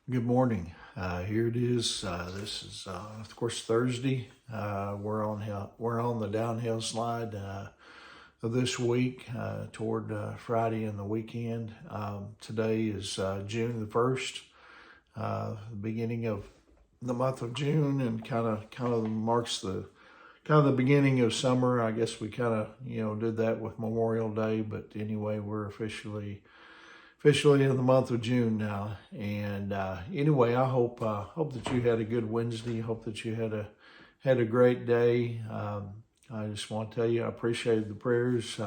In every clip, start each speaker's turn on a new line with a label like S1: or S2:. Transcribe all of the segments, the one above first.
S1: Good morning. Here it is. This is, of course, Thursday. We're on the downhill slide of this week toward Friday and the weekend. Today is June the 1st, the beginning of the month of June, and kind of marks the beginning of summer. I guess we did that with Memorial Day, but anyway, we're officially in the month of June now. And anyway, I hope that you had a good Wednesday. Hope that you had a great day. I just want to tell you, I appreciated the prayers.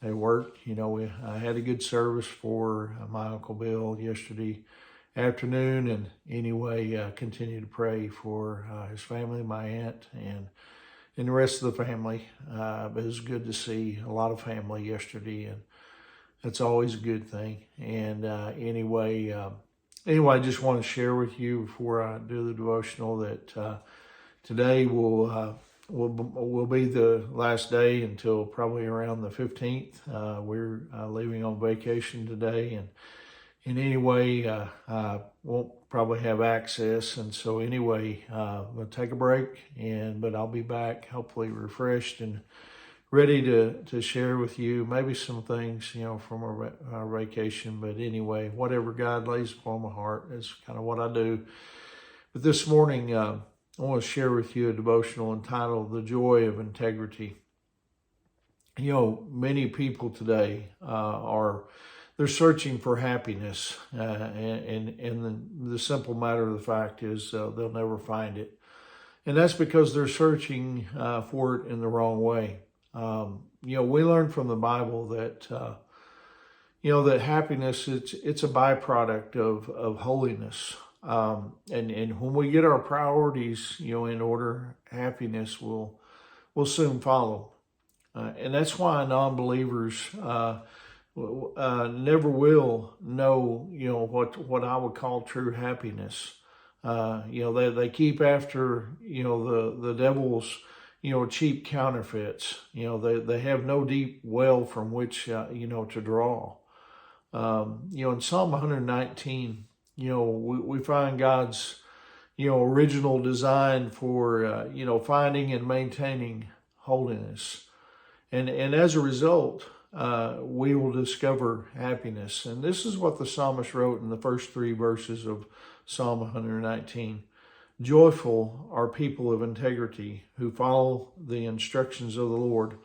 S1: They worked. I had a good service for my Uncle Bill yesterday afternoon. And anyway, continue to pray for his family, my aunt, and the rest of the family. But it was good to see a lot of family yesterday, and that's always a good thing. And anyway, I just want to share with you before I do the devotional that today will be the last day until probably around the 15th. We're leaving on vacation today, and anyway, I won't probably have access. And so anyway, we'll take a break, but I'll be back hopefully refreshed and ready to share with you maybe some things, from our vacation. But anyway, whatever God lays upon my heart, that's kind of what I do. But this morning, I want to share with you a devotional entitled "The Joy of Integrity." Many people today they're searching for happiness, and the simple matter of the fact is they'll never find it, and that's because they're searching for it in the wrong way. We learn from the Bible that that happiness it's a byproduct of holiness, and when we get our priorities in order, happiness will soon follow, and that's why non-believers never will know what I would call true happiness. They keep after the devil's cheap counterfeits. They have no deep well from which to draw. In Psalm 119, we find God's original design for finding and maintaining holiness, and as a result, we will discover happiness. And this is what the psalmist wrote in the first three verses of Psalm 119. Joyful are people of integrity who follow the instructions of the Lord.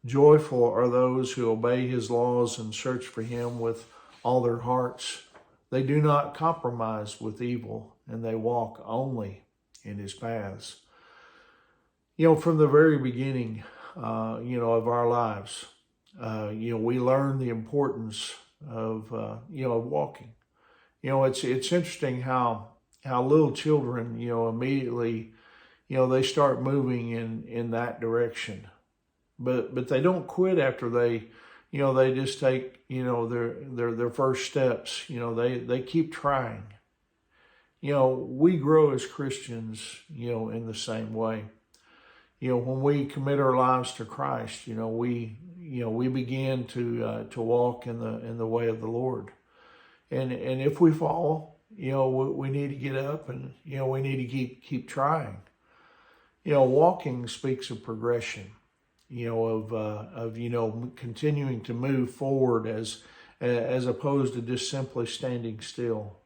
S1: Joyful are those who obey his laws and search for him with all their hearts. They do not compromise with evil, and they walk only in his paths. From the very beginning, of our lives, we learn the importance of walking. It's interesting how little children, immediately, they start moving in that direction, but they don't quit after they just take, their first steps. They keep trying. We grow as Christians, in the same way. When we commit our lives to Christ, we begin to walk in the way of the Lord, and if we fall, we need to get up, and we need to keep trying. Walking speaks of progression, of continuing to move forward as opposed to just simply standing still.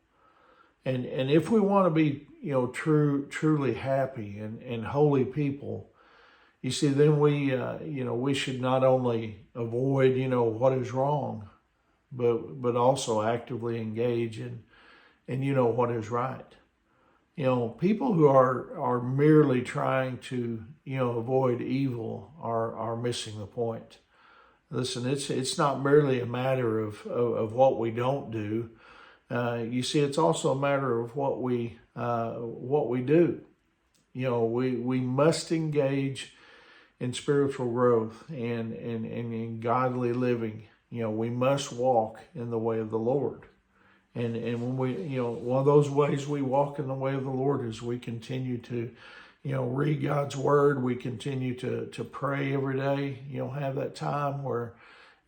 S1: And if we want to be truly happy and holy people, you see, then we should not only avoid what is wrong, but also actively engage in what is right. People who are merely trying to avoid evil are missing the point. Listen, it's not merely a matter of what we don't do. You see, it's also a matter of what we do. We must engage in spiritual growth and in godly living. We must walk in the way of the Lord. And when we, one of those ways we walk in the way of the Lord is we continue to, read God's word. We continue to pray every day, have that time where,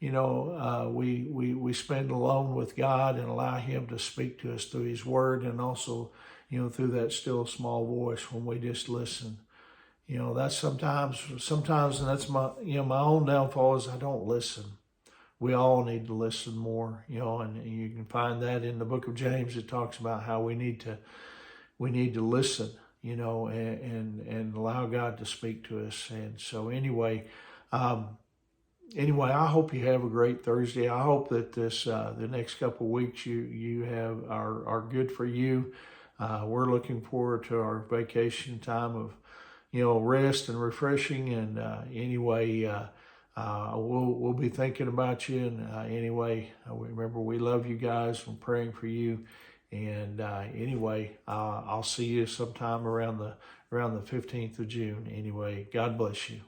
S1: we spend alone with God and allow Him to speak to us through His Word, and also, through that still small voice when we just listen. That's sometimes, and that's my own downfall is I don't listen. We all need to listen more, and you can find that in the book of James. It talks about how we need to listen, and allow God to speak to us. And so anyway, I hope you have a great Thursday. I hope that the next couple of weeks you are good for you. We're looking forward to our vacation time of, rest and refreshing. And we'll be thinking about you. And remember, we love you guys. I'm praying for you. And I'll see you sometime around the 15th of June. Anyway, God bless you.